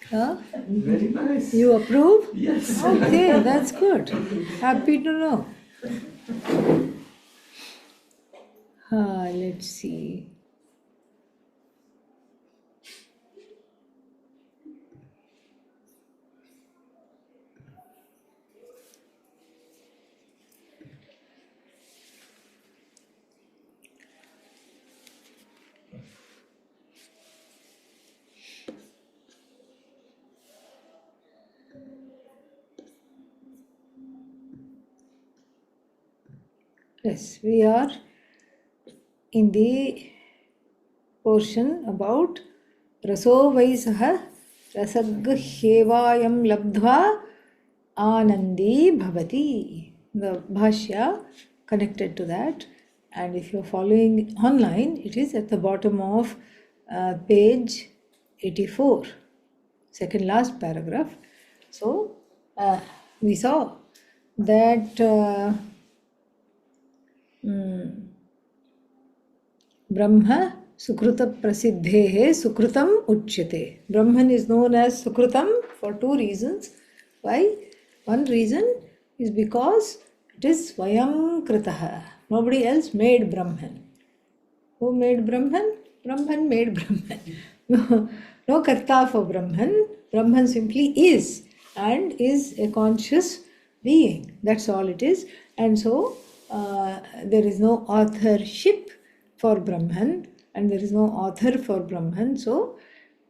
Huh? Very nice. You approve? Yes. Okay, that's good. Happy to know. Let's see. Yes, we are in the portion about Raso Vaisaha Rasaghyevayam Labdhva Anandi Bhavati. The Bhashya connected to that. And if you're following online, it is at the bottom of page 84, second last paragraph. So we saw that Brahma Sukruta Prasidhehe Sukrutam Uchyate. Brahman is known as Sukrutam for two reasons. Why? One reason is because it is Swayam Kritaha. Nobody else made Brahman. Who made Brahman? Brahman made Brahman. No karta for Brahman. Brahman simply is and is a conscious being. That's all it is. And so there is no authorship for Brahman and there is no author for Brahman. So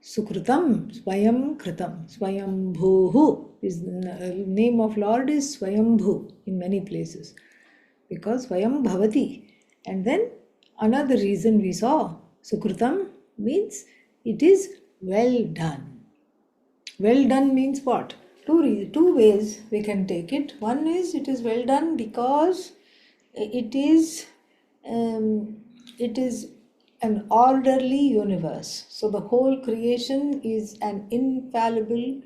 Sukrutam, Swayam Kritam, Swayambhuhu. His name of Lord is Swayambhu in many places because Swayam Bhavati. And then another reason we saw Sukrutam means it is well done. Well done means what? Two ways we can take it. One is it is well done because it is an orderly universe. So the whole creation is an infallible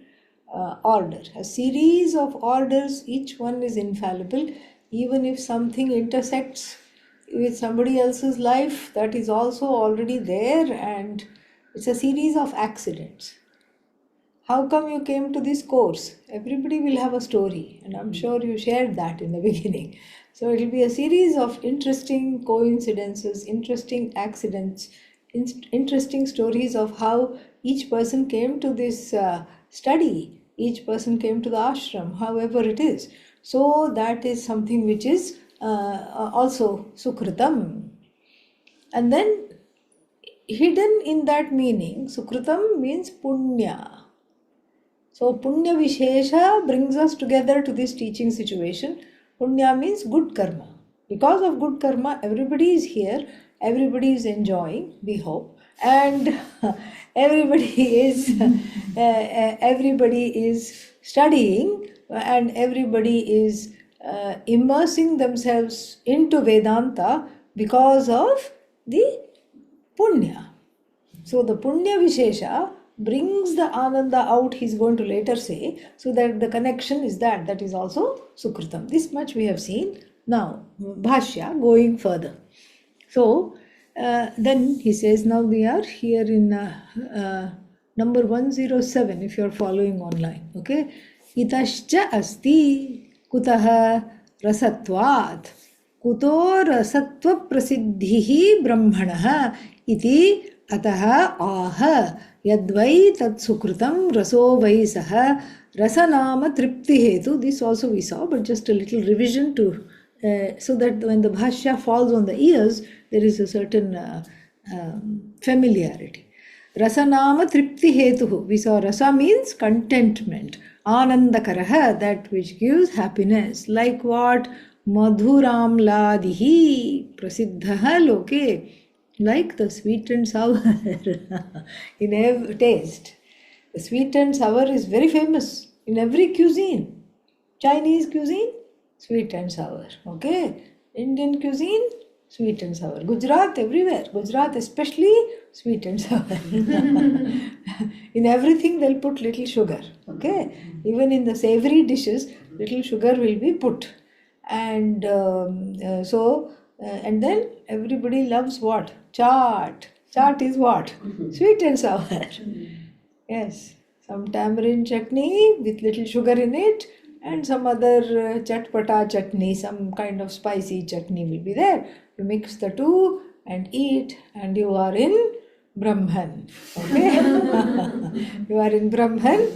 order. A series of orders, each one is infallible. Even if something intersects with somebody else's life, that is also already there, and it's a series of accidents. How come you came to this course? Everybody will have a story, and I'm sure you shared that in the beginning. So it will be a series of interesting coincidences, interesting accidents, interesting stories of how each person came to this study, each person came to the ashram, however it is. So that is something which is also Sukritam. And then hidden in that meaning, Sukritam means Punya. So Punya Vishesha brings us together to this teaching situation. Punya means good karma. Because of good karma, everybody is here, everybody is enjoying, we hope, and everybody is studying, and everybody is immersing themselves into Vedanta because of the Punya. So the Punya Vishesha brings the Ananda out, he's going to later say, so that the connection is that is also Sukritam. This much we have seen. Now, Bhashya, going further. So, then he says, now we are here in number 107, if you are following online. Okay? Itascha asti kutaha rasatvat kuto rasatva prasidhihi brahmanaha iti ataha aha yadvai tat sukrutam raso vai saha rasanama tripti hetu. This also we saw, but just a little revision to so that when the bhashya falls on the ears, there is a certain familiarity. Rasanama tripti hetuhu. We saw rasa means contentment. Anandakaraha, that which gives happiness. Like what? Madhuramladihi prasiddhaha loke. Like the sweet and sour in every taste. The sweet and sour is very famous in every cuisine. Chinese cuisine, sweet and sour. Okay? Indian cuisine, sweet and sour. Gujarat, everywhere. Gujarat especially, sweet and sour. In everything they'll put little sugar. Okay? Even in the savory dishes, little sugar will be put. And and then everybody loves what? Chaat. Chaat is what? Sweet and sour. Yes, some tamarind chutney with little sugar in it, and some other chatpata chutney, some kind of spicy chutney will be there. You mix the two and eat, and you are in Brahman. Okay? You are in Brahman.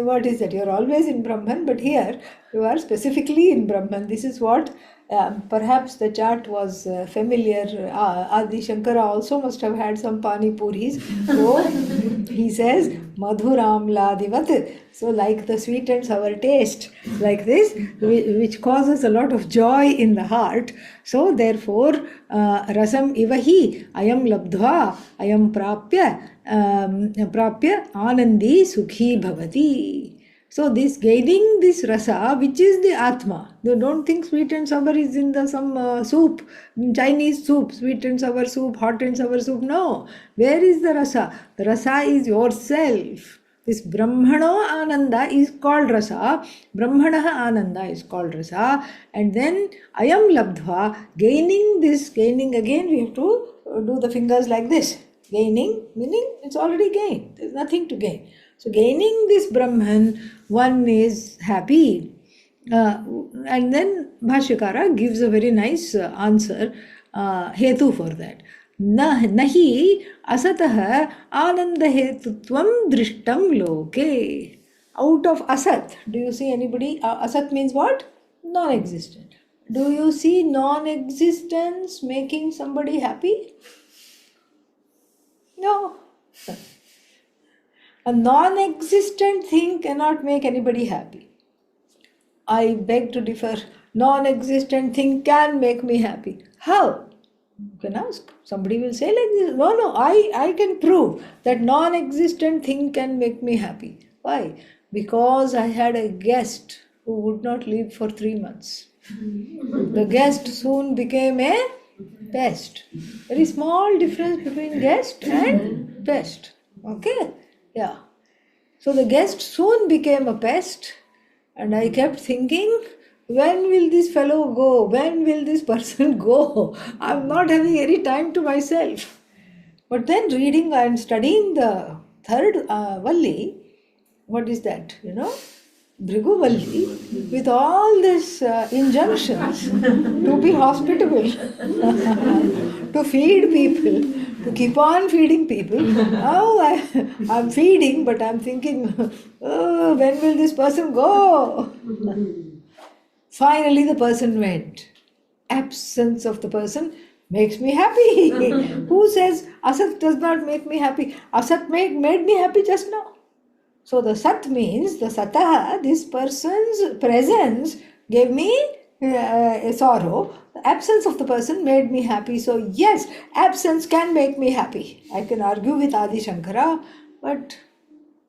What is that? You are always in Brahman, but here you are specifically in Brahman. This is what perhaps the chart was familiar. Adi Shankara also must have had some pani puris. So he says, Madhuram Ladivat. So, like the sweet and sour taste, like this, which causes a lot of joy in the heart. So, therefore, Rasam Ivahi, Ayam Labdhva, Ayam Prapya, Anandi Sukhi Bhavati. So this gaining this rasa, which is the Atma. You don't think sweet and sour is in the some soup, Chinese soup, sweet and sour soup, hot and sour soup. No. Where is the rasa? The rasa is yourself. This Brahmano Ananda is called rasa. Brahmanaha Ananda is called rasa. And then Ayam Labdhva, gaining again, we have to do the fingers like this. Gaining, meaning it's already gained. There's nothing to gain. So gaining this Brahman, one is happy. And then Bhashyakara gives a very nice answer, hetu for that. Nahi asatah ananda hetutvam drishtam loke. Out of asat, do you see anybody? Asat means what? Non-existent. Do you see non-existence making somebody happy? No. A non-existent thing cannot make anybody happy. I beg to differ. Non-existent thing can make me happy. How? You can ask. Somebody will say like this. No, I can prove that non-existent thing can make me happy. Why? Because I had a guest who would not leave for 3 months. The guest soon became a pest. Very small difference between guest and pest. Okay? Yeah. So the guest soon became a pest, and I kept thinking, when will this fellow go? When will this person go? I'm not having any time to myself. But then reading and studying the third Valli, what is that? Bhrigu Valli, with all these injunctions to be hospitable, to feed people, to keep on feeding people. Now I'm feeding, but I'm thinking, oh, when will this person go? Finally, the person went. Absence of the person makes me happy. Who says Asat does not make me happy? Asat made me happy just now. So the Sat means the Satah, this person's presence gave me a sorrow. The absence of the person made me happy. So yes, absence can make me happy. I can argue with Adi Shankara, but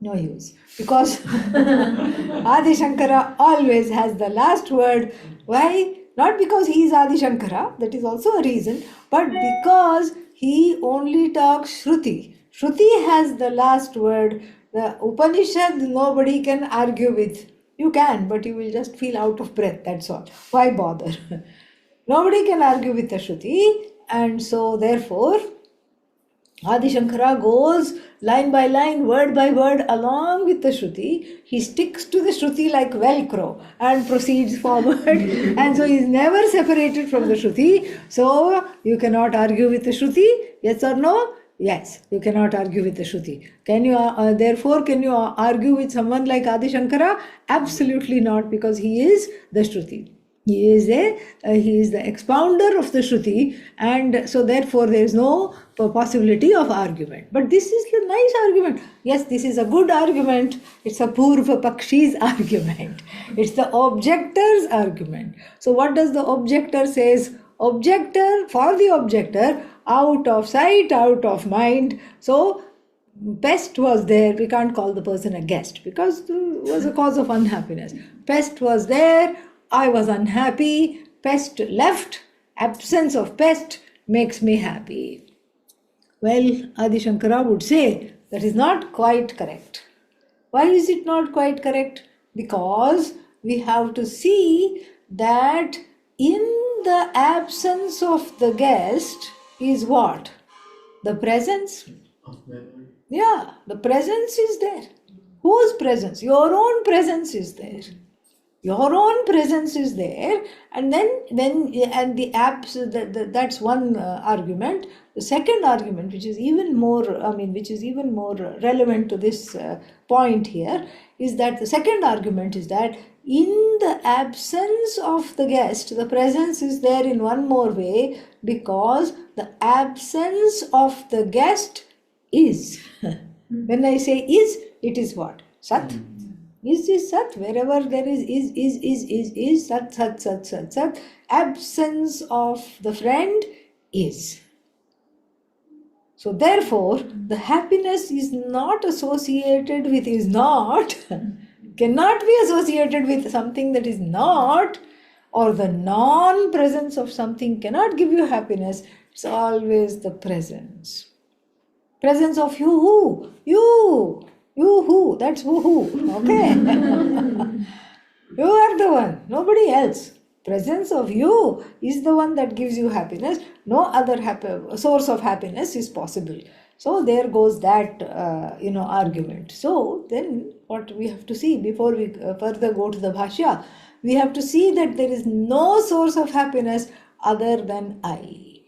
no use. Because Adi Shankara always has the last word. Why? Not because he is Adi Shankara, that is also a reason, but because he only talks Shruti. Shruti has the last word. The Upanishad nobody can argue with. You can, but you will just feel out of breath, that's all. Why bother? Nobody can argue with the Shruti, and so therefore Adi Shankara goes line by line, word by word along with the Shruti. He sticks to the Shruti like Velcro and proceeds forward. And so he is never separated from the Shruti. So you cannot argue with the Shruti, yes or no? Yes, you cannot argue with the Shruti. Can you argue with someone like Adi Shankara? Absolutely not, because he is the Shruti. He is the expounder of the Shruti, and so therefore there is no possibility of argument. But this is the nice argument. Yes, this is a good argument. It's a Purva Pakshi's argument. It's the objector's argument. So what does the objector says? Objector, for the objector, out of sight, out of mind. So pest was there. We can't call the person a guest because it was a cause of unhappiness. Pest was there. I was unhappy. Pest left. Absence of pest makes me happy. Well, Adi Shankara would say that is not quite correct. Why is it not quite correct? Because we have to see that in the absence of the guest is what? The presence? Of memory. Yeah, the presence is there. Whose presence? Your own presence is there. Your own presence is there, and then and the that's one argument. The second argument, which is even more, which is even more relevant to this point here, is that the second argument is that in the absence of the guest, the presence is there in one more way, because the absence of the guest is. When I say is, it is what? Sat. Is Sat. Wherever there is, Sat, Sat, Sat, Sat, Sat. Absence of the friend is. So therefore, the happiness is not associated with is not, cannot be associated with something that is not, or the non-presence of something cannot give you happiness. It's always the presence. Presence of you who? You who? That's who. Okay? You are the one, nobody else. Presence of you is the one that gives you happiness. No other source of happiness is possible. So there goes that argument. So then what we have to see before we further go to the Bhashya, we have to see that there is no source of happiness other than I.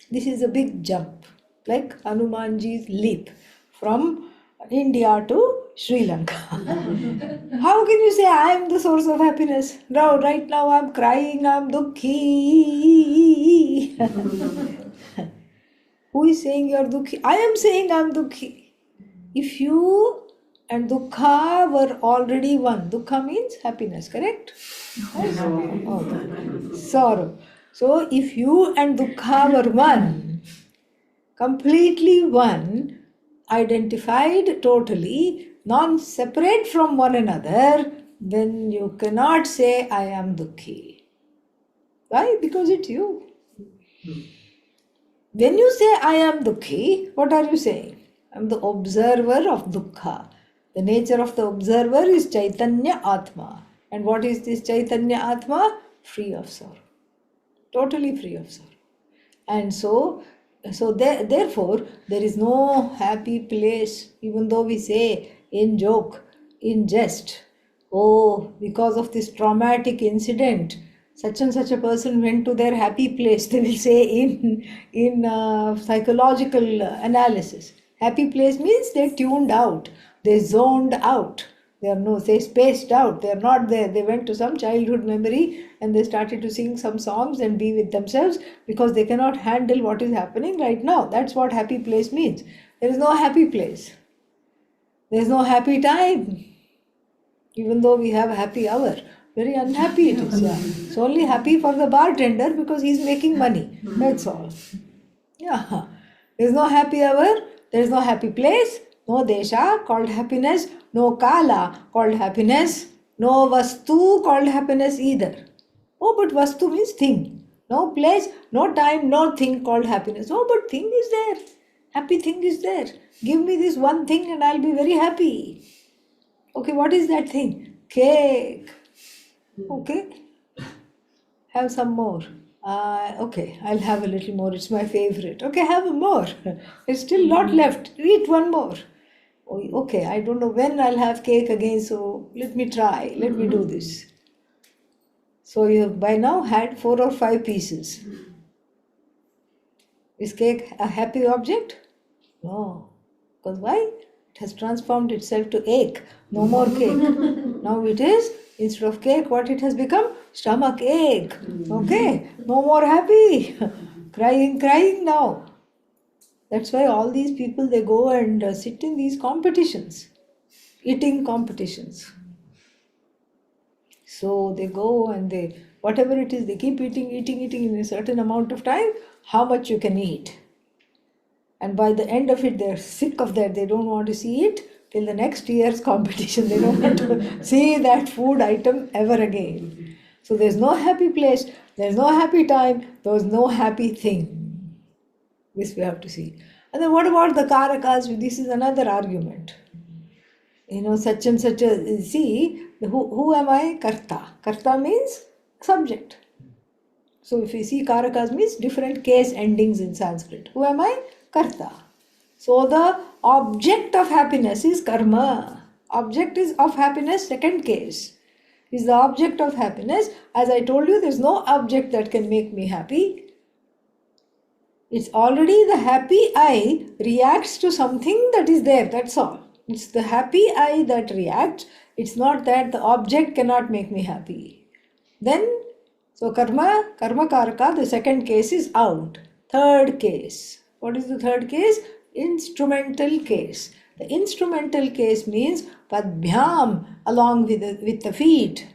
This is a big jump, like Hanumanji's leap from India to Sri Lanka. How can you say I am the source of happiness? No, right now I am crying, I am dukhi. Who is saying you are dukhi? I am saying I am dukhi. If you and dukkha were already one, dukkha means happiness, correct? Okay. Sorrow. So if you and dukkha were one, completely one, identified totally, non-separate from one another, then you cannot say I am dukhi. Why? Because it's you. When you say I am dukhi, what are you saying? I am the observer of dukkha. The nature of the observer is Chaitanya Atma. And what is this Chaitanya Atma? Free of sorrow. Totally free of sorrow. And therefore, there is no happy place, even though we say in joke, in jest, oh, because of this traumatic incident, such and such a person went to their happy place. They will say in psychological analysis, happy place means they tuned out, they zoned out. They spaced out. They are not there. They went to some childhood memory and they started to sing some songs and be with themselves because they cannot handle what is happening right now. That's what happy place means. There is no happy place. There is no happy time. Even though we have a happy hour, very unhappy it is. Yeah. It's only happy for the bartender because he's making money. That's all. Yeah. There is no happy hour. There is no happy place. No desha called happiness, no kala called happiness, no vastu called happiness either. Oh, but vastu means thing. No place, no time, no thing called happiness. Oh, but thing is there. Happy thing is there. Give me this one thing and I'll be very happy. Okay, what is that thing? Cake. Okay. Have some more. Okay, I'll have a little more. It's my favorite. Okay, have more. There's still a lot left. Eat one more. Okay, I don't know when I'll have cake again, so let me try. Let me do this. So you have by now had 4 or 5 pieces. Is cake a happy object? No. Because why? It has transformed itself to ache. No more cake. Now it is, instead of cake, what it has become? Stomach ache. Okay? No more happy. Crying now. That's why all these people, they go and sit in these competitions. Eating competitions. So they go and whatever it is, they keep eating in a certain amount of time, how much you can eat. And by the end of it, they're sick of that. They don't want to see it till the next year's competition. They don't want to see that food item ever again. So there's no happy place, there's no happy time, there's no happy thing. This we have to see. And then what about the karakas? This is another argument. Such and such a, see, who am I? Karta. Karta means subject. So if you see karakas means different case endings in Sanskrit. Who am I? Karta. So the object of happiness is karma. Object is of happiness, second case, is the object of happiness. As I told you, there's no object that can make me happy. It's already the happy I reacts to something that is there, that's all. It's the happy I that reacts. It's not that the object cannot make me happy. Then, so karma karaka, the second case is out. Third case. What is the third case? Instrumental case. The instrumental case means padbhyam, along with the feet.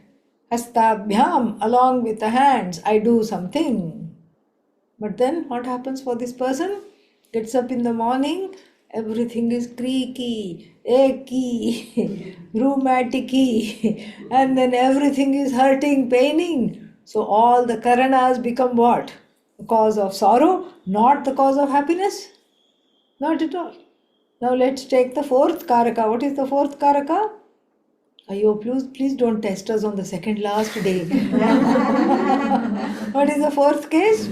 Hastabhyam, along with the hands. I do something. But then what happens for this person? Gets up in the morning, everything is creaky, achy, rheumaticy, and then everything is hurting, paining. So all the karanas become what? The cause of sorrow, not the cause of happiness. Not at all. Now let's take the fourth karaka. What is the fourth karaka? Ayo, please don't test us on the second last day. What is the fourth case?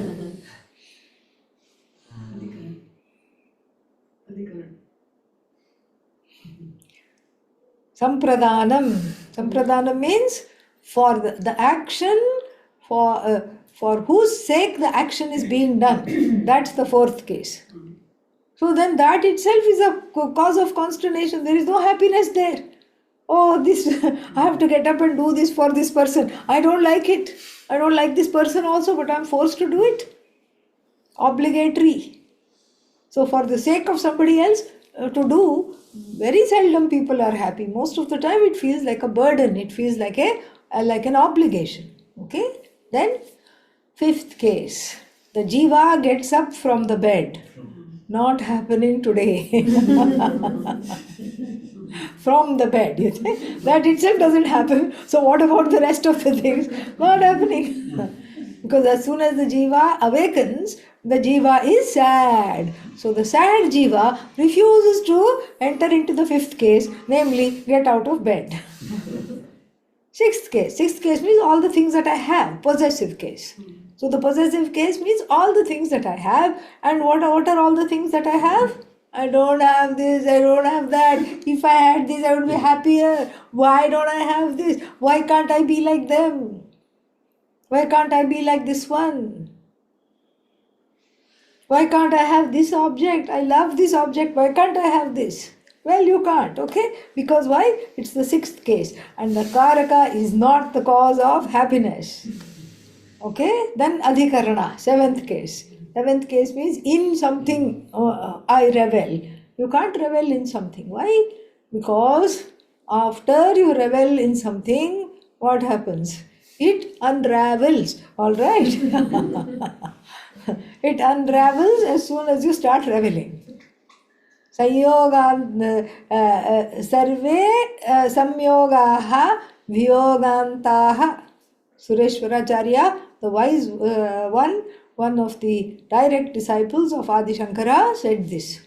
Sampradanam. Sampradanam means for the action, for whose sake the action is being done. That's the fourth case. So then that itself is a cause of consternation. There is no happiness there. Oh, this I have to get up and do this for this person. I don't like it. I don't like this person also, but I'm forced to do it. Obligatory. So for the sake of somebody else to do, very seldom people are happy. Most of the time it feels like a burden. It feels like an obligation. Okay? Then fifth case. The jiva gets up from the bed. Not happening today. From the bed, you think? That itself doesn't happen. So what about the rest of the things? Not happening. Because as soon as the jiva awakens, the jiva is sad. So the sad jiva refuses to enter into the fifth case, namely get out of bed. Sixth case. Sixth case means all the things that I have. Possessive case. So the possessive case means all the things that I have. And what are all the things that I have? I don't have this, I don't have that. If I had this, I would be happier. Why don't I have this? Why can't I be like them? Why can't I be like this one? Why can't I have this object? I love this object. Why can't I have this? Well, you can't, okay? Because why? It's the sixth case. And the karaka is not the cause of happiness. Okay? Then adhikarana, seventh case. Seventh case means in something I revel. You can't revel in something. Why? Because after you revel in something, what happens? It unravels. Alright? It unravels as soon as you start reveling. Sarve samyogaha vyogantaha. Sureshwaracharya, the wise one of the direct disciples of Adi Shankara, said this.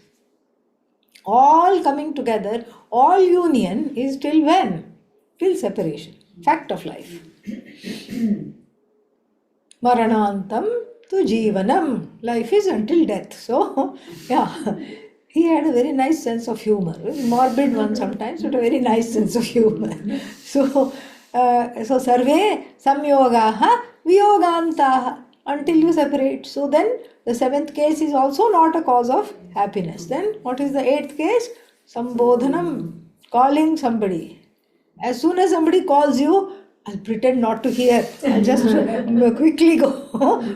All coming together, all union is till when? Till separation. Fact of life. Maranantam tu jivanam. Life is until death. So, yeah. He had a very nice sense of humor. Morbid one sometimes, but a very nice sense of humor. So sarve samyogaha vyogantaha, until you separate. So then the seventh case is also not a cause of happiness. Then what is the eighth case? Sambodhanam, calling somebody. As soon as somebody calls you, I'll pretend not to hear. I'll just quickly go.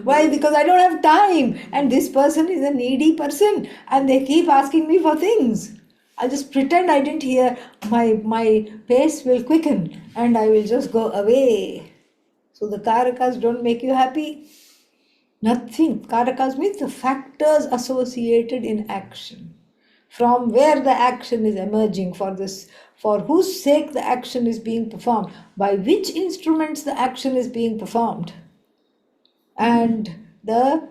Why? Because I don't have time. And this person is a needy person. And they keep asking me for things. I'll just pretend I didn't hear. My pace will quicken. And I will just go away. So the karakas don't make you happy. Nothing. Karakas means the factors associated in action. From where the action is emerging, for whose sake the action is being performed, by which instruments the action is being performed, and the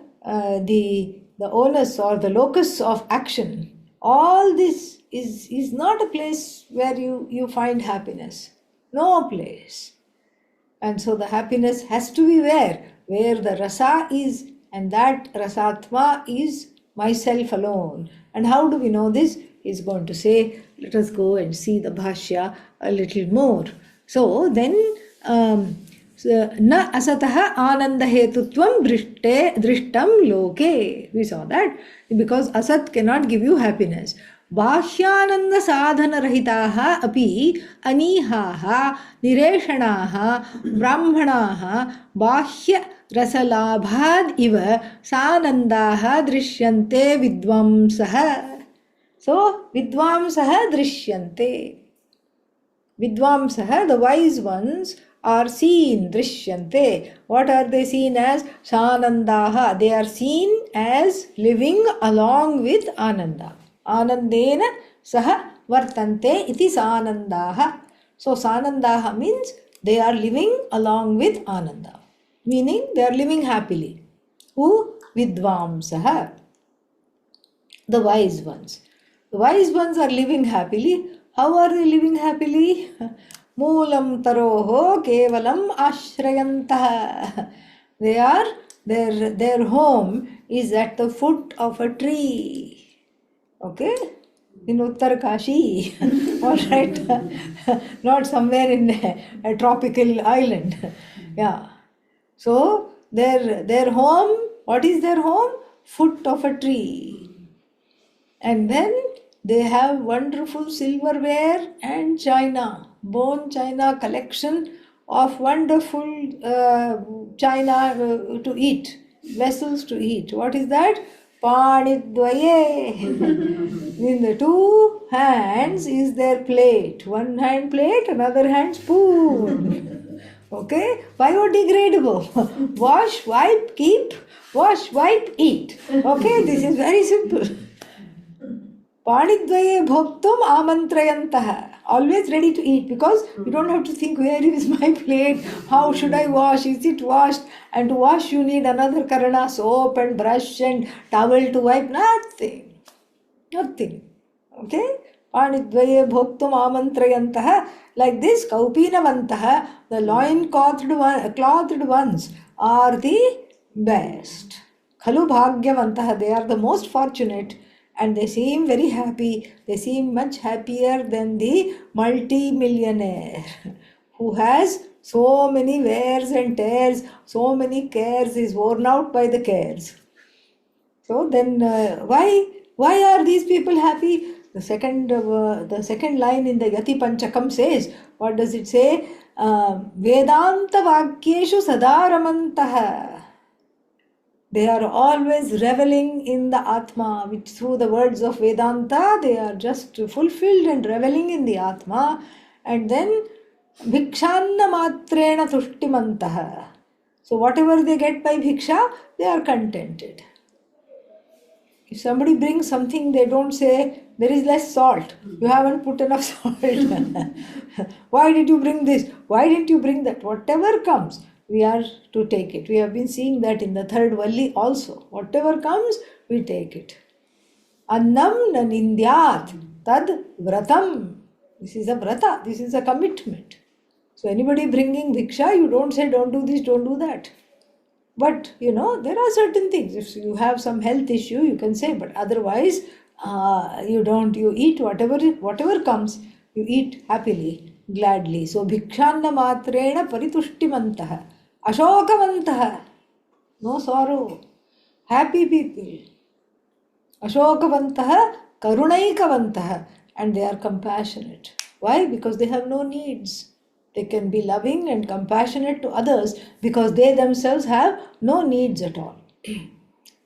onus or the locus of action. All this is not a place where you find happiness. No place. And so the happiness has to be where the rasa is, and that rasatma is myself alone. And how do we know this? He's going to say, let us go and see the Bhashya a little more. So then, na asataha ananda hetutvam drishtam loke. We saw that because asat cannot give you happiness. बाह्यानंद साधन रहिताः अपि अनीहाः निरेषणाः ब्राह्मणाः बाह्य रसलाभाद् इव सानन्दाः दृश्यन्ते विद्वांसः. So vidvamsah drishyante. Vidvamsah, the wise ones, are seen, drishyante. What are they seen as? Sanandaha. They are seen as living along with Ananda. Anandena saha vartante iti sanandaha. So sanandaha means they are living along with Ananda. Meaning they are living happily. Who? Vidvamsah. The wise ones. The wise ones are living happily. How are they living happily? Moolam taroho kevalam ashrayantah. They are, their home is at the foot of a tree. Okay? In Uttar Kashi. Alright. Not somewhere in a tropical island. Yeah. So their home, what is their home? Foot of a tree. And then they have wonderful silverware and china, bone china collection of wonderful china to eat, vessels to eat. What is that? Panidvaye. In the two hands is their plate. One hand plate, another hand spoon. Okay? Biodegradable. Wash, wipe, keep. Wash, wipe, eat. Okay? This is very simple. Panidvaye bhoktum amantrayantah. Always ready to eat because you don't have to think, where is my plate? How should I wash? Is it washed? And to wash you need another karana, soap and brush and towel to wipe. Nothing. Nothing. Okay? Panidvaye bhoktum amantrayantah. Like this, kaupinavantah, the loin clothed ones are the best. Khalu bhagyavantah, they are the most fortunate. And they seem very happy. They seem much happier than the multi-millionaire who has so many wears and tears, so many cares, is worn out by the cares. So then why are these people happy? The second line in the Yati Panchakam says, what does it say? Vedanta Vakyeshu Sadaramantah. They are always reveling in the Atma, which through the words of Vedanta, they are just fulfilled and reveling in the Atma. And then, Bhikshanna matrena tushtimantaha. So whatever they get by Bhiksha, they are contented. If somebody brings something, they don't say, there is less salt. You haven't put enough salt. Why did you bring this? Why didn't you bring that? Whatever comes, we are to take it. We have been seeing that in the third Valli also. Whatever comes, we take it. Annam na nindyat tad vratam. This is a vrata. This is a commitment. So anybody bringing bhiksha, you don't say, don't do this, don't do that. But, there are certain things. If you have some health issue, you can say, but otherwise, you eat whatever comes, you eat happily, gladly. So, bhikshanna matrena paritushtimantaha. Ashokavantah, no sorrow, happy people. Ashokavantah, karunaikavantah, and they are compassionate. Why? Because they have no needs. They can be loving and compassionate to others because they themselves have no needs at all.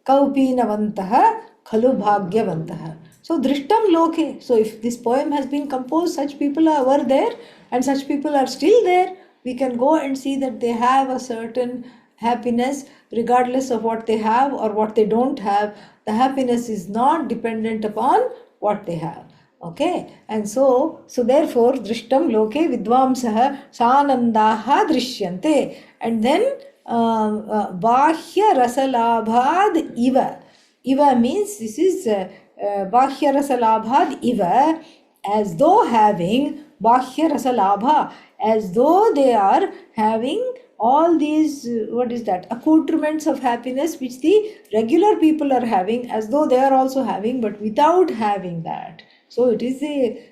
Kaupinavantah, khalu bhagyavantah. So, drishtam loke. So, if this poem has been composed, such people were there and such people are still there. We can go and see that they have a certain happiness regardless of what they have or what they don't have. The happiness is not dependent upon what they have. Okay, and so therefore drishtam loke vidvamsah sanandaha drishyante. And then bahya rasalabhad iva. Iva means this is bahya rasalabhad iva, as though having bahya rasalabha, as though they are having all these, what is that, accoutrements of happiness which the regular people are having, as though they are also having, but without having that. So it is a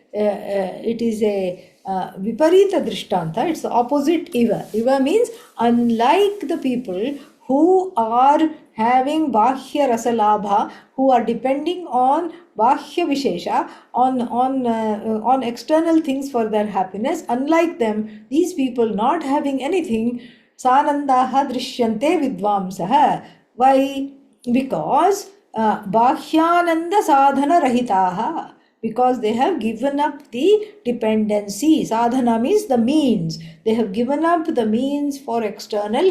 viparita drishtanta. It's the opposite iva. Iva means unlike the people who are having bahya rasalabha, who are depending on bahya vishesha, on external things for their happiness. Unlike them, these people not having anything, sanandaha drishyante vidvamsaha. Why? Because bahyananda sadhana rahitaha, because they have given up the dependency. Sadhana means the means. They have given up the means for external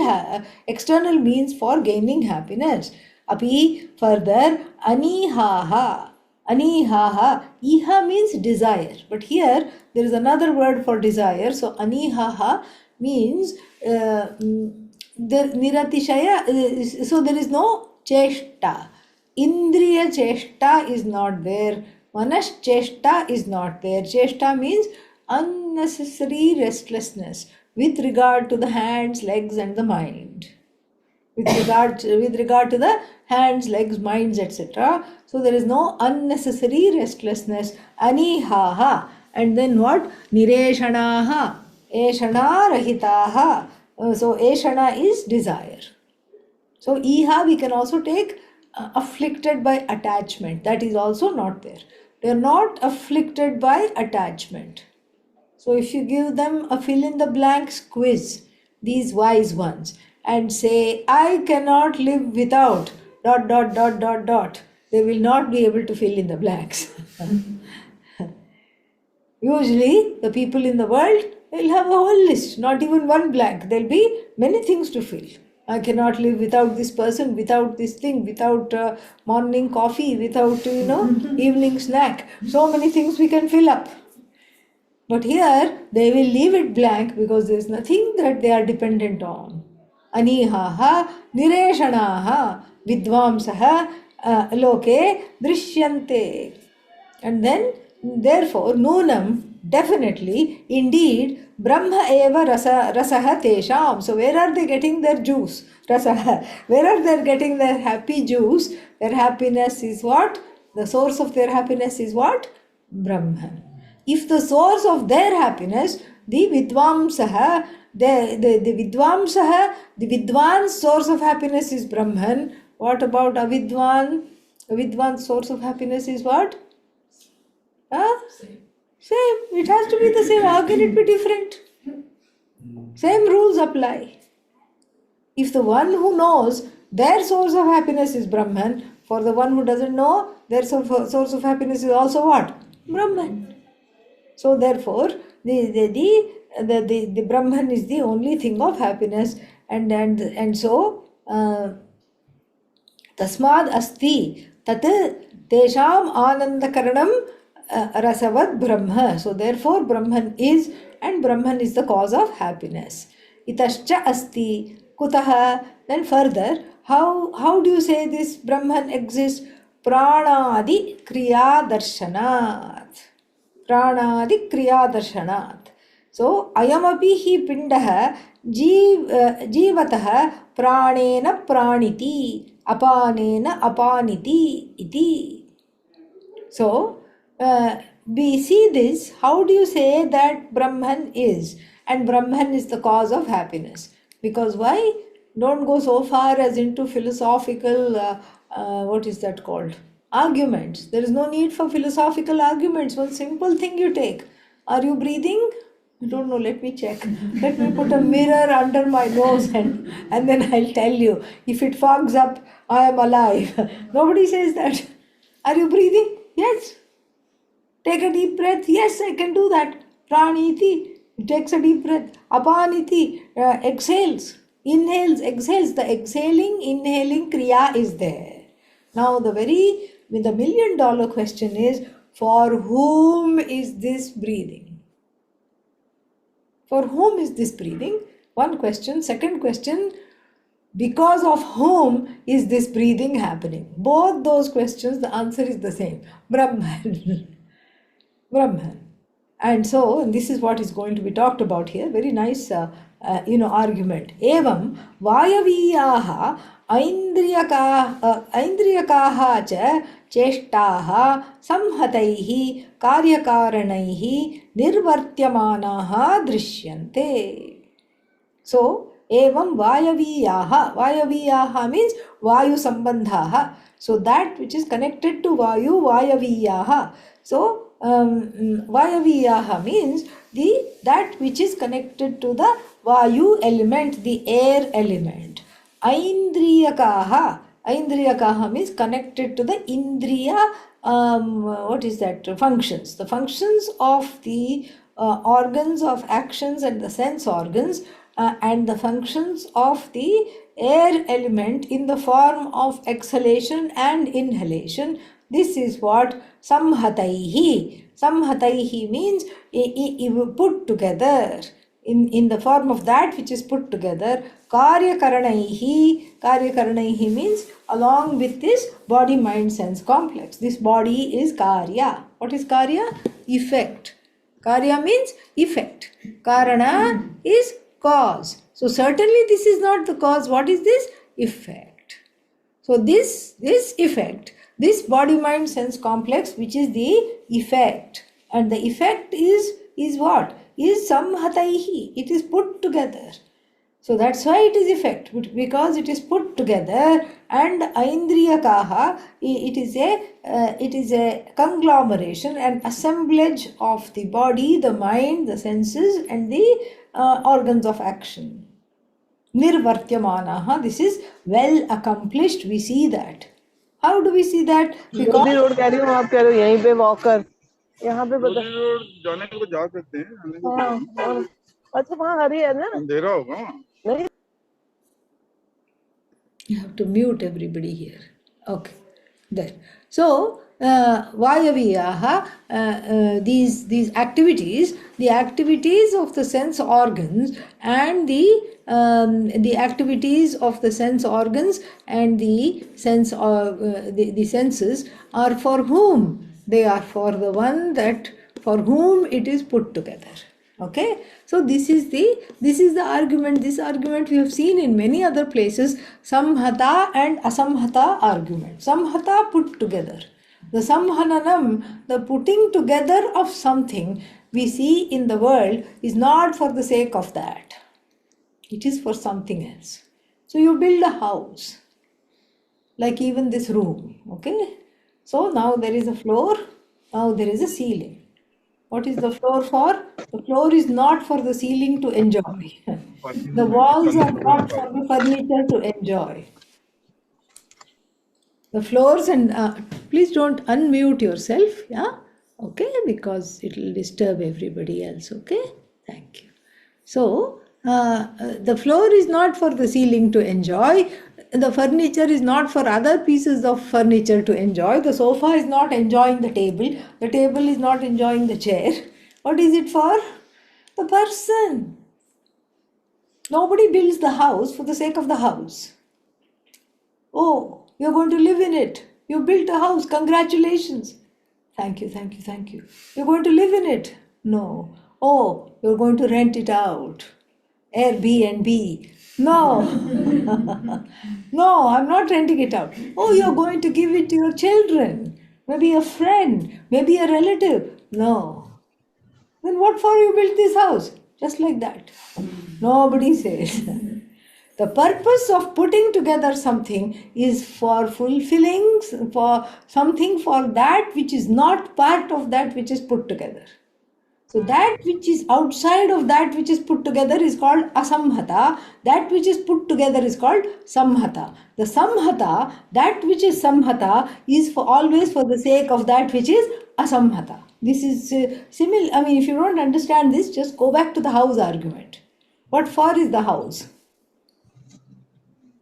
means for gaining happiness. Api further, anihaha. Anihaha. Iha means desire. But here there is another word for desire. So anihaha means the niratishaya. So there is no cheshta. Indriya cheshta is not there. Manas cheshta is not there. Cheshta means unnecessary restlessness with regard to the hands, legs, and the mind. With regard to the hands, legs, minds, etc. So there is no unnecessary restlessness. Anihaha. And then what? Nireshanaha. Eshana rahitaha. So eshana is desire. So iha we can also take afflicted by attachment. That is also not there. They are not afflicted by attachment. So if you give them a fill in the blanks quiz, these wise ones, and say, I cannot live without ... they will not be able to fill in the blanks. Usually, the people in the world will have a whole list, not even one blank. There will be many things to fill. I cannot live without this person, without this thing, without morning coffee, without, evening snack. So many things we can fill up. But here, they will leave it blank because there is nothing that they are dependent on. Anihaha, nireshanaha, vidvamsaha, loke, drishyante. And then, therefore, nunam, definitely, indeed, Brahma eva rasaha tesham. So where are they getting their juice? Rasaha. Where are they getting their happy juice? Their happiness is what? The source of their happiness is what? Brahman. If the source of their happiness, the vidvamsaha, the vidvamsaha, the vidwan's source of happiness is Brahman. What about avidwan? Avidwan's source of happiness is what? Same. It has to be the same. How can it be different? Same rules apply. If the one who knows their source of happiness is Brahman, for the one who doesn't know, their source of happiness is also what? Brahman. So therefore, the Brahman is the only thing of happiness, and so tasmad asti tat tesham anandakaranam rasavad brahma. So therefore Brahman is, and Brahman is the cause of happiness. Itascha asti kutaha. Then further, how do you say this Brahman exists? Pranadi kriya darshanat. Pranadi kriya darshanat. So ayamapi hi pindaha jivatah pranena praniti apanena apaniti iti. So we see this. How do you say that Brahman is, and Brahman is the cause of happiness? Because why? Don't go so far as into philosophical, what is that called? Arguments. There is no need for philosophical arguments. One simple thing you take. Are you breathing? I don't know, let me check. Let me put a mirror under my nose and then I'll tell you. If it fogs up, I am alive. Nobody says that. Are you breathing? Yes. Take a deep breath. Yes, I can do that. Praniti takes a deep breath. Apaniti exhales. Inhales, exhales. The exhaling, inhaling kriya is there. Now the $1 million question is, for whom is this breathing? For whom is this breathing? One question. Second question, because of whom is this breathing happening? Both those questions, the answer is the same. Brahman. Brahman. And so this is what is going to be talked about here. Very nice argument. Evam vayaviyaha ऐन्द्रियकाः च चेष्टाः संहतैः कार्यकारणैः निर्वर्त्यमानाः दृश्यन्ते. So evam vayaviyaha means vayu sambandhaha. So that which is connected to vayu, vayaviyaha. So vayaviyaha means that which is connected to the vayu element, the air element. Aindriyakaha means connected to the indriya, what is that? Functions. The functions of the organs of actions and the sense organs, and the functions of the air element in the form of exhalation and inhalation. This is what samhataihi. Samhataihi means put together. In the form of that which is put together. Karya karanaihi means along with this body mind sense complex. This body is karya. What is karya? Effect. Karya means effect. Karana is cause. So certainly this is not the cause. What is this? Effect. So this effect, this body mind sense complex, which is the effect, and the effect is what? Is samhataihi. It is put together. So that's why it is effect, because it is put together. And aindriyakaha, it is a conglomeration, an assemblage of the body, the mind, the senses, and the organs of action. Nirvartyamanaha, this is well accomplished. We see that. How do we see that? Because road कह रही हूँ, आप कह रहे हो यहीं पे walk कर, यहाँ पे बता रोड जाने को जा सकते हैं, आने को अच्छा वहाँ हरी है ना, अंधेरा होगा नहीं. You have to mute everybody here. Okay, there. So vayaviyaha, these activities, the activities of the sense organs, and the activities of the sense organs and the senses are for whom? They are for the one that for whom it is put together. Okay, so this is the argument. This argument we have seen in many other places. Samhata and asamhata argument. Samhata, put together. The samhananam, the putting together of something we see in the world, is not for the sake of that. It is for something else. So you build a house, like even this room. Okay, so now there is a floor, now there is a ceiling. What is the floor for? The floor is not for the ceiling to enjoy. The walls are not for the furniture to enjoy. The floors, and please don't unmute yourself, yeah? Okay, because it will disturb everybody else, okay? Thank you. So, the floor is not for the ceiling to enjoy. The furniture is not for other pieces of furniture to enjoy. The sofa is not enjoying the table. The table is not enjoying the chair. What is it for? The person. Nobody builds the house for the sake of the house. Oh, you're going to live in it. You built a house. Congratulations. Thank you, thank you, thank you. You're going to live in it? No. Oh, you're going to rent it out. Airbnb. No. No, I'm not renting it out. Oh, you're going to give it to your children. Maybe a friend. Maybe a relative. No. Then what for you built this house? Just like that. Nobody says. The purpose of putting together something is for fulfilling, for something for that which is not part of that which is put together. So that which is outside of that which is put together is called asamhata. That which is put together is called samhata. The samhata, that which is samhata, is for always for the sake of that which is asamhata. This is similar. I mean, if you don't understand this, just go back to the house argument. What for is the house?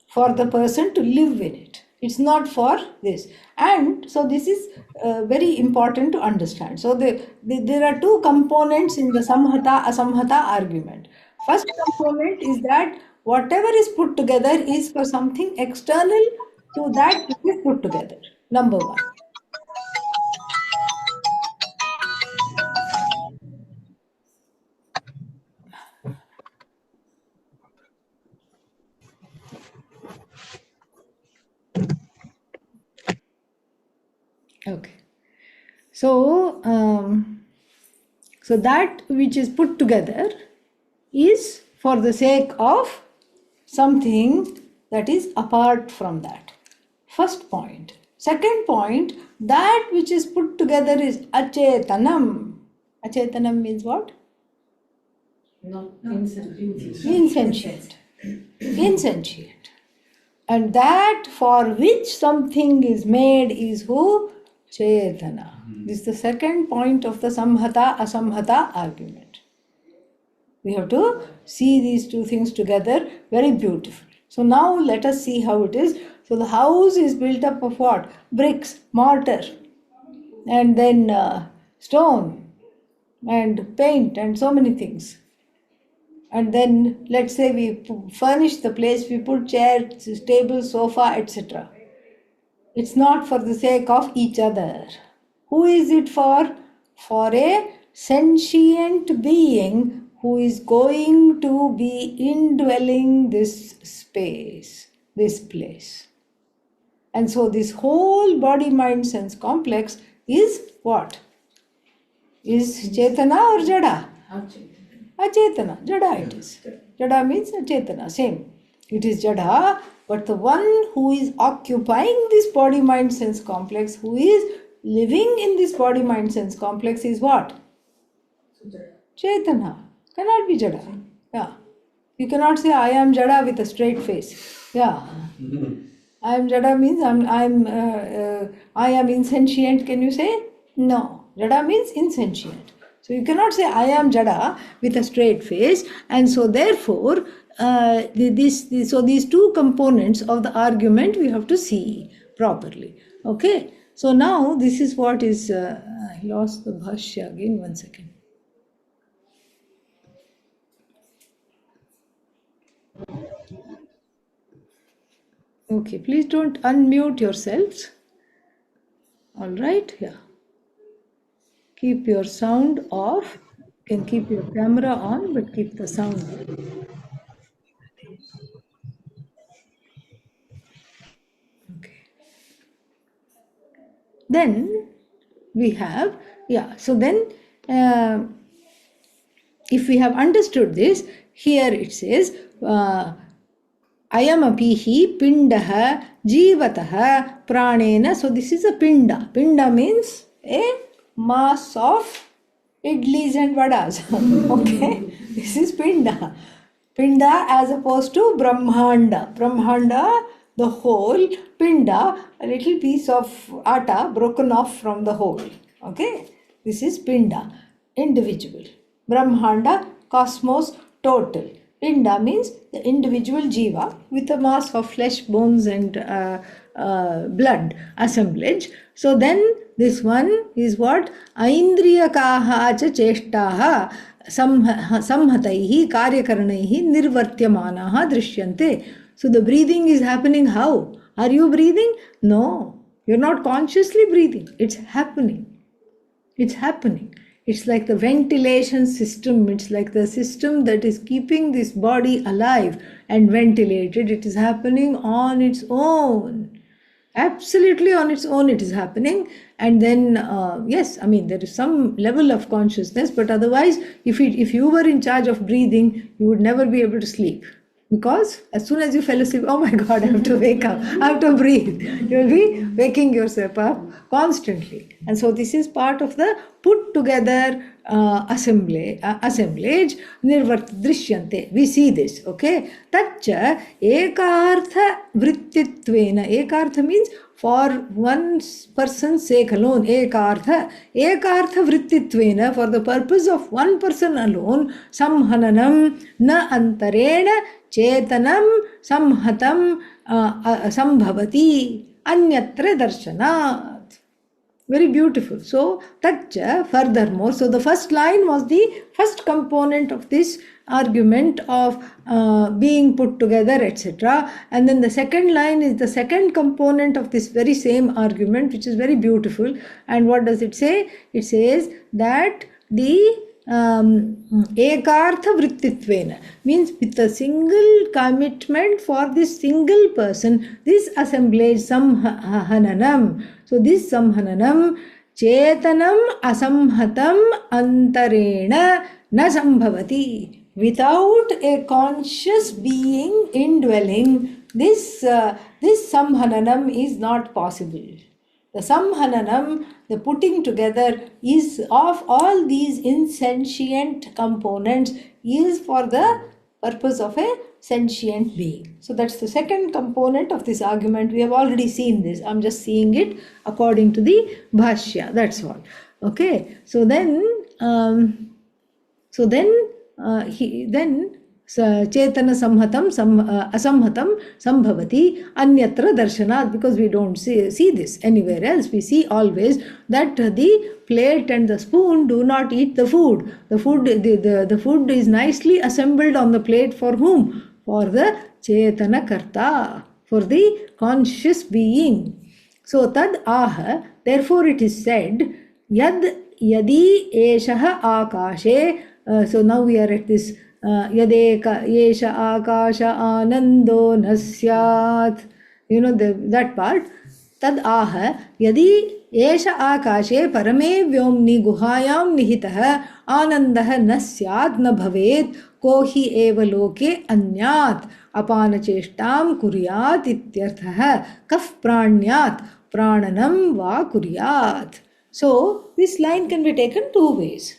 For the person to live in it. It's not for this. And so this is very important to understand. So there are two components in the samhata asamhata argument. First component is that whatever is put together is for something external to that which is put together. Number one. Okay. So, so that which is put together is for the sake of something that is apart from that. First point. Second point, that which is put together is achetanam. Achetanam means what? Not insentient. Insentient. Insentient. And that for which something is made is who? Chetana. This is the second point of the samhata asamhata argument. We have to see these two things together very beautifully. So now let us see how it is. So the house is built up of what? Bricks, mortar, and then stone, and paint, and so many things. And then let's say we furnish the place, we put chairs, tables, sofa, etc. It's not for the sake of each other. Who is it for? For a sentient being who is going to be indwelling this space, this place. And so this whole body, mind, sense complex is what? Is Chetana or Jada? Achetana. Jada it is. Jada means Achetana, same. It is Jada, but the one who is occupying this body, mind, sense complex, who is living in this body, mind, sense complex is what? Chetana. Cannot be Jada. Yeah. You cannot say I am Jada with a straight face. Yeah. I am Jada means I am insentient. Can you say? No. Jada means insentient. So you cannot say I am Jada with a straight face, and so therefore so these two components of the argument we have to see properly. Okay. So now this is what is. I lost the bhashya again. 1 second. Okay, please don't unmute yourselves. All right, yeah. Keep your sound off. You can keep your camera on, but keep the sound on. Okay. Then we have, so then if we have understood this, here it says, Ayamapihi pindaha jivataha pranena. So this is a pinda. Pinda means a mass of idlis and vadas. Okay, this is pinda. Pinda as opposed to brahmanda. Brahmanda, the whole. Pinda, a little piece of atta broken off from the whole. Okay, this is pinda, individual. Brahmanda, cosmos, total. Pinda means the individual jiva with a mass of flesh, bones and blood assemblage. So then this one is what? Aindriyakaha cha cheshtaha samhataihi karyakarnaihi nirvartyamanaha drishyante. So the breathing is happening how? Are you breathing? No. You're not consciously breathing. It's happening. It's happening. It's like the ventilation system. It's like the system that is keeping this body alive and ventilated. It is happening on its own. Absolutely on its own it is happening. And then, yes, I mean, there is some level of consciousness, but otherwise, if you were in charge of breathing, you would never be able to sleep. Because as soon as you fell asleep, oh my God, I have to wake up, I have to breathe. You will be waking yourself up constantly. And so this is part of the put together assemblage, nirvart drishyante. We see this, okay? Tacha ekartha vrittitvena. Ekartha means for one person's sake alone. Ekartha vrittitvena, for the purpose of one person alone. Samhananam na antarena chetanam samhatam sambhavati anyatra darshanat. Very beautiful. So, tacha, furthermore, so the first line was the first component of this argument of being put together, etc. And then the second line is the second component of this very same argument, which is very beautiful. And what does it say? It says that the ekartha vrittitvena, means with a single commitment for this single person, this assemblage samhananam. So this samhananam chetanam asamhatam antarena na sambhavati. Without a conscious being indwelling, this samhananam is not possible. The samhananam, the putting together is of all these insentient components, is for the purpose of a sentient being. So that's the second component of this argument. We have already seen this. I'm just seeing it according to the Bhashya. That's all. Okay. So then chetana samhatam asamhatam sambhavati anyatra darshanat, because we don't see this anywhere else. We see always that the plate and the spoon do not eat the food. The food is nicely assembled on the plate for whom? For the chetana karta, for the conscious being. So tad aha, therefore it is said, yad yadi eshaha akashe. So now we are at this yadeka yesha akasha anando nasyat. You know that part. Tad aha yadi esha akashe parame vyomni guhayam nihitah anandah nasyat na bhavet kohi eva loke anyat apana cheshtam kuryat ityarthah kaf pranyat prananam va kuryat. So this line can be taken two ways.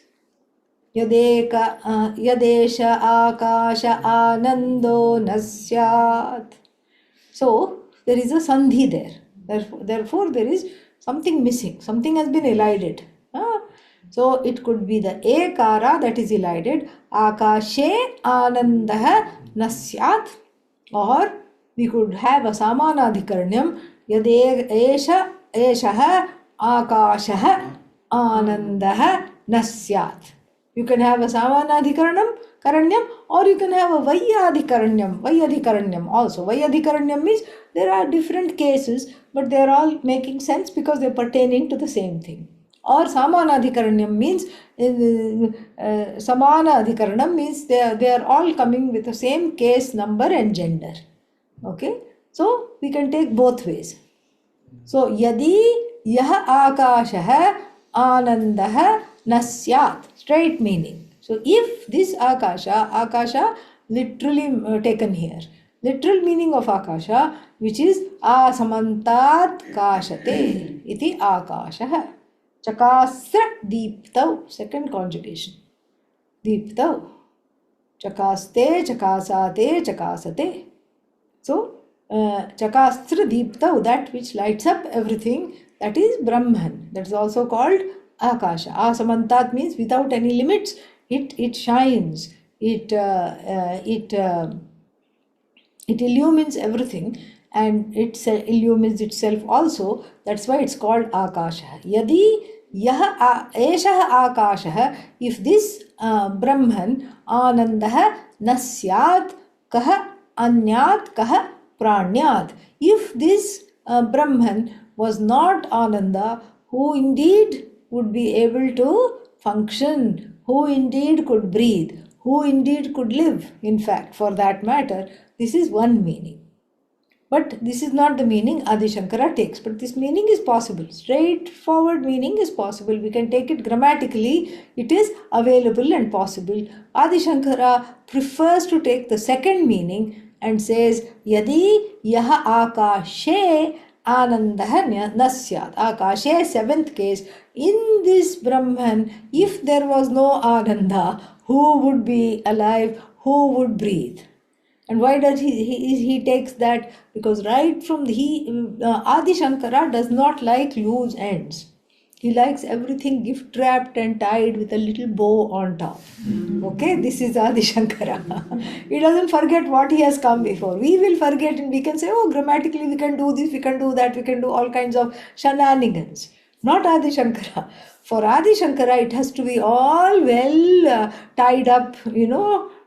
Yadesha akasha anando nasyat. So there is a sandhi there. Therefore there is something missing. Something has been elided. So it could be the ekara that is elided. Akashe anandah nasyat. Or we could have a samanadhikaranyam. Yadesha eshaha akashah anandah nasyat. You can have a samanadhikaranyam, or you can have a vaiyadhikaranyam also. Vaiyadhikaranyam means there are different cases, but they are all making sense because they are pertaining to the same thing. Or samanadhikaranyam means samanadhikaranam means they are all coming with the same case number and gender. Okay, so we can take both ways. So yadi yah akashah anandah nasyat, straight meaning. So if this akasha literally taken here, literal meaning of akasha, which is asamantat kashate iti akashah. Chakasra deeptau, second conjugation. Deeptau. Chakaste, chakasate, chakasate. So chakastra deeptau, that which lights up everything, that is Brahman. That is also called akasha. Asamantat means without any limits, it shines, it illumines everything, and it illumines itself also. That's why it's called akasha. Yadi yah eshah akashah, if this Brahman anandah nasyat kah anyat kah pranyat. If this Brahman was not Ananda, who indeed would be able to function, who indeed could breathe, who indeed could live, in fact, for that matter, this is one meaning. But this is not the meaning Adi Shankara takes, but this meaning is possible. Straightforward meaning is possible. We can take it grammatically, it is available and possible. Adi Shankara prefers to take the second meaning and says, Yadi yaha akashe anandah nasyat. Akashe, seventh case. In this Brahman, if there was no Ananda, who would be alive, who would breathe? And why does he takes that? Because right from Adi Shankara does not like loose ends. He likes everything gift wrapped and tied with a little bow on top. Okay, this is Adi Shankara. He doesn't forget what he has come before. We will forget and we can say, oh, grammatically we can do this, we can do that, we can do all kinds of shenanigans. Not Adi Shankara. For Adi Shankara, it has to be all well tied up,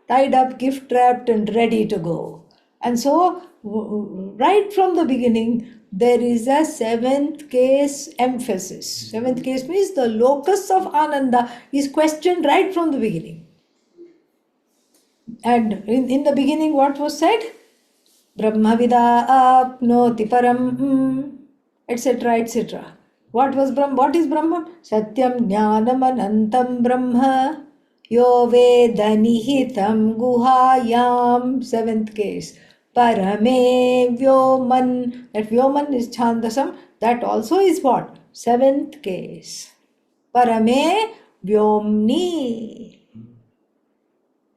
tied up, gift wrapped and ready to go. And so, right from the beginning, there is a seventh case emphasis. Seventh case means the locus of Ananda is questioned right from the beginning. And in the beginning, what was said? Brahmavida apnoti param, etc., etc. What was Brahma? What is Brahma? Satyam jnanam anantam Brahma yo veda nihitam guhayam. Seventh case. Parame vyoman. That vyoman is Chandasam. That also is what? Seventh case. Parame vyomni.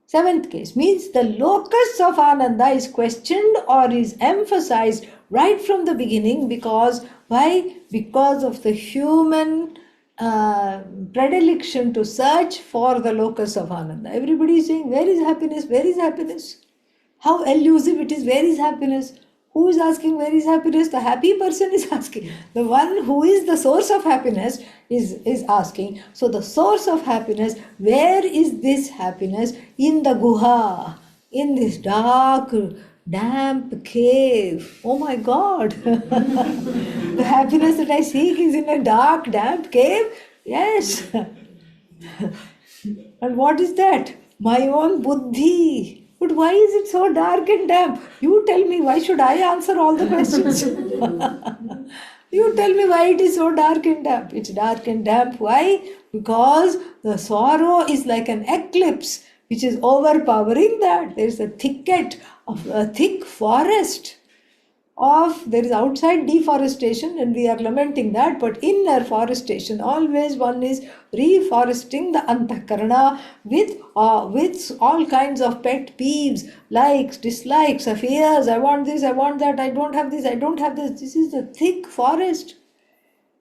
Seventh case means the locus of Ananda is questioned or is emphasized right from the beginning. Because why? Because of the human predilection to search for the locus of Ananda. Everybody is saying, where is happiness? Where is happiness? How elusive it is. Where is happiness? Who is asking where is happiness? The happy person is asking. The one who is the source of happiness is asking. So the source of happiness, where is this happiness? In the guha, in this dark, damp cave. Oh my God. The happiness that I seek is in a dark, damp cave? Yes. And what is that? My own buddhi. But why is it so dark and damp? You tell me, why should I answer all the questions? You tell me why it is so dark and damp. It's dark and damp. Why? Because the sorrow is like an eclipse which is overpowering that. There is a thicket of a thick forest there is outside deforestation, and we are lamenting that, but inner forestation, always one is reforesting the antakarana with all kinds of pet peeves, likes, dislikes, fears. I want this, I want that, I don't have this, I don't have this. This is the thick forest.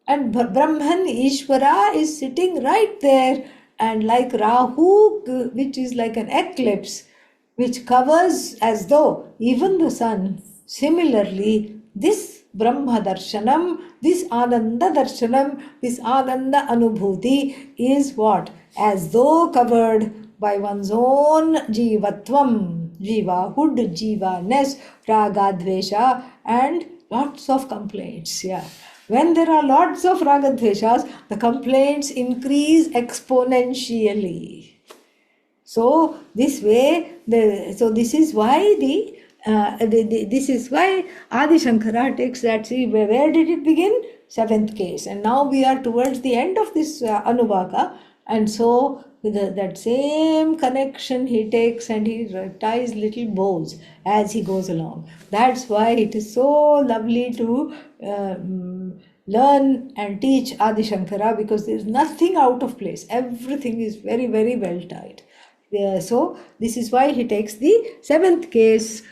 And Brahman, Ishvara, is sitting right there, and like Rahu, which is like an eclipse, which covers as though even the sun. Similarly, this Brahma Darshanam, this Ananda Darshanam, this Ananda Anubhuti is what? As though covered by one's own Jivatvam, Jivahood, Jivaness, Ragadvesha, and lots of complaints. Yeah. When there are lots of Ragadveshas, the complaints increase exponentially. So this way, this is why this is why Adi Shankara takes that. See, where did it begin? Seventh case. And now we are towards the end of this Anuvaka. And so with that same connection he takes and he ties little bows as he goes along. That's why it is so lovely to learn and teach Adi Shankara, because there is nothing out of place. Everything is very, very well tied. So this is why he takes the seventh case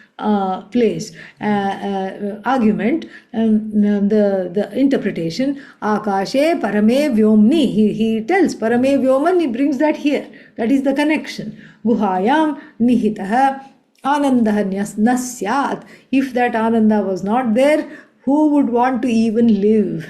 place argument, the interpretation. Akashe parame vyomni. He tells parame vyoman, he brings that here. That is the connection. Guhayam nihitaha anandaha nasyat. If that ananda was not there, who would want to even live?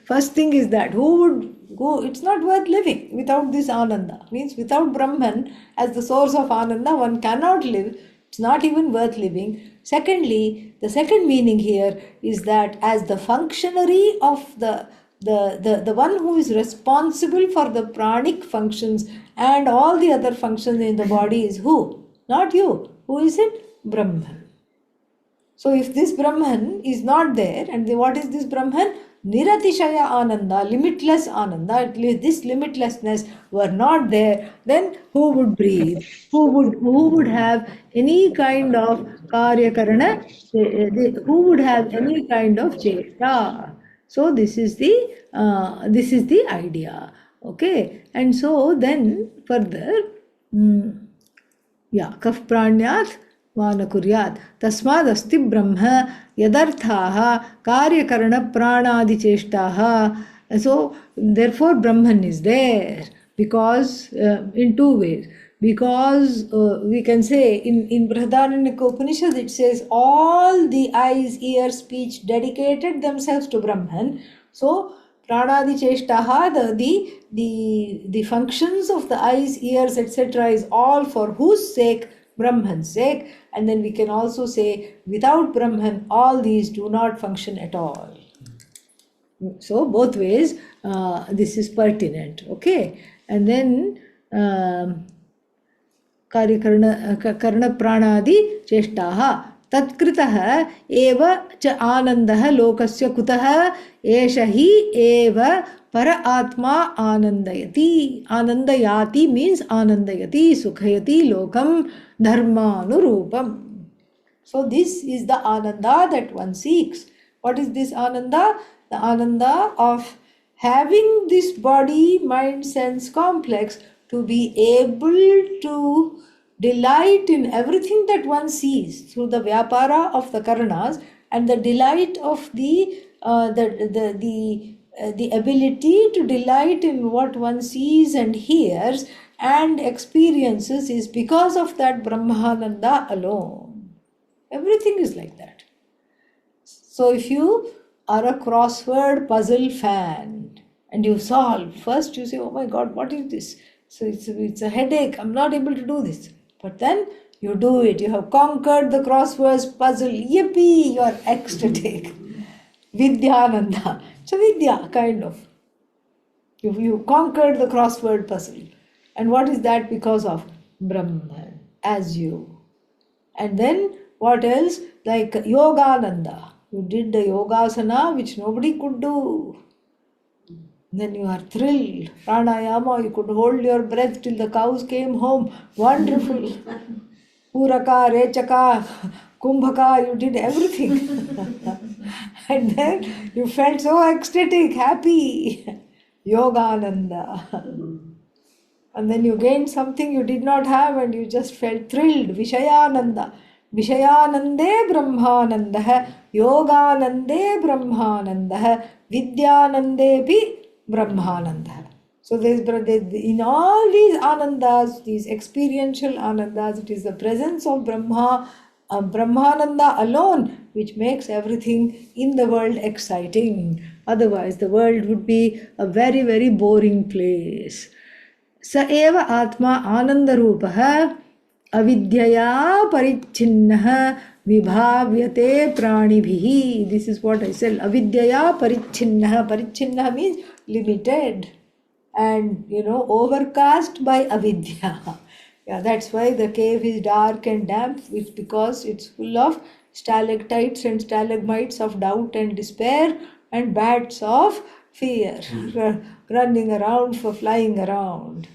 First thing is that, who would go? It's not worth living without this Ananda. Means without Brahman as the source of Ananda, one cannot live. It's not even worth living. Secondly, the second meaning here is that as the functionary of the one who is responsible for the pranic functions and all the other functions in the body is who? Not you. Who is it? Brahman. So if this Brahman is not there, and what is this Brahman? Niratishaya Ananda, limitless Ananda. This limitlessness were not there, then who would breathe? Who would have any kind of karya karana? Who would have any kind of cheta? So this is the idea. Okay, and so then further, kaf pranyat मान कुर्यात् तस्माद् अस्ति ब्रह्म यदर्थाः कार्यकरण प्राणादिचेष्टाः. So therefore Brahman is there, because in two ways. Because we can say in Brihadaranyaka Upanishad it says all the eyes, ears, speech dedicated themselves to Brahman. So pranadi cheshtaha, the functions of the eyes, ears, etc. is all for whose sake? Brahman's sake. And then we can also say, without Brahman, all these do not function at all. So both ways, this is pertinent. Okay, and then कार्यकरणप्राणादि चेष्टाः तत्कृतः एव च आनन्दः लोकस्य कुतः एष हि एव पर आत्मा आनन्दयति आनन्दयाति means आनन्दयति सुखयति लोकं धर्मानुरूपम्. So this is the ananda that one seeks. What is this ananda? The ananda of having this body, mind, sense complex to be able to delight in everything that one sees through the vyapara of the karanas, and the delight of the ability to delight in what one sees and hears and experiences is because of that Brahmananda alone. Everything is like that. So if you are a crossword puzzle fan and you solve, first you say, oh my God, what is this? So it's a headache, I'm not able to do this. But then you do it, you have conquered the crosswords puzzle, yippee, you are ecstatic. Vidyananda. So Vidya, kind of. You conquered the crossword puzzle. And what is that? Because of Brahman, as you. And then what else? Like Yogananda. You did the yogasana which nobody could do. Then you are thrilled. Pranayama, you could hold your breath till the cows came home. Wonderful. Puraka, Rechaka, Kumbhaka, you did everything. And then you felt so ecstatic, happy. Yogananda. And then you gained something you did not have and you just felt thrilled. Vishayananda. Vishayanande Brahmananda. Yoganande Brahmananda. Vidyanande Brahmananda. So in all these anandas, these experiential anandas, it is the presence of Brahmananda alone which makes everything in the world exciting. Otherwise, the world would be a very, very boring place. Sa eva atma anandarupah avidyaya parichinnah vibhavyate pranibhihi. This is what I said. Avidyaya parichinnah. Parichinnah means limited and, overcast by avidya. Yeah, that's why the cave is dark and damp. It's because it's full of stalactites and stalagmites of doubt and despair and bats of fear running around, for flying around.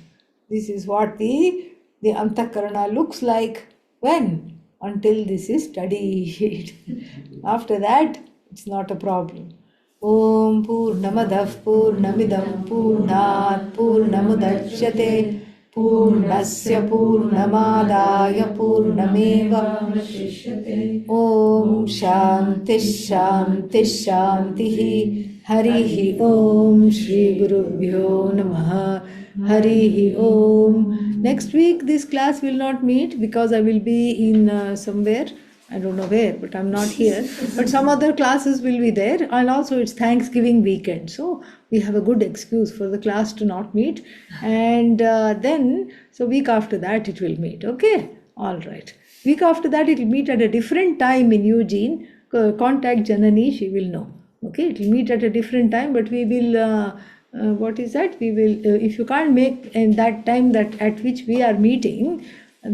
This is what the Antakarana looks like when? Until this is studied. After that, it's not a problem. Om Purnamadav Purnamidam Purnat Purnamudachyate Purnasya Purnamadaya Purnameva Om Shanti Shanti Shanti Harihi Om Shri Gurubhyo Namaha Harihi Om. Next week this class will not meet because I will be in somewhere. I don't know where, but I'm not here. But some other classes will be there. And also it's Thanksgiving weekend. So we have a good excuse for the class to not meet. And so week after that it will meet. Okay? All right. Week after that it will meet at a different time in Eugene. Contact Janani, she will know. Okay? It will meet at a different time, but we will... what is that? We will, if you can't make in that time that at which we are meeting,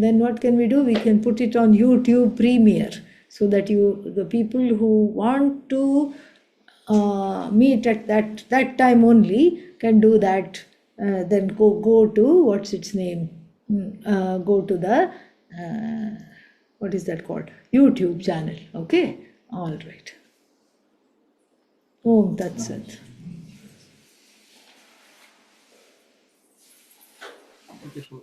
then what can we do? We can put it on YouTube Premiere so that the people who want to meet at that time only can do that. Then go to what's its name? Go to the what is that called? YouTube channel. Okay, all right. Oh, that's it. Okay, so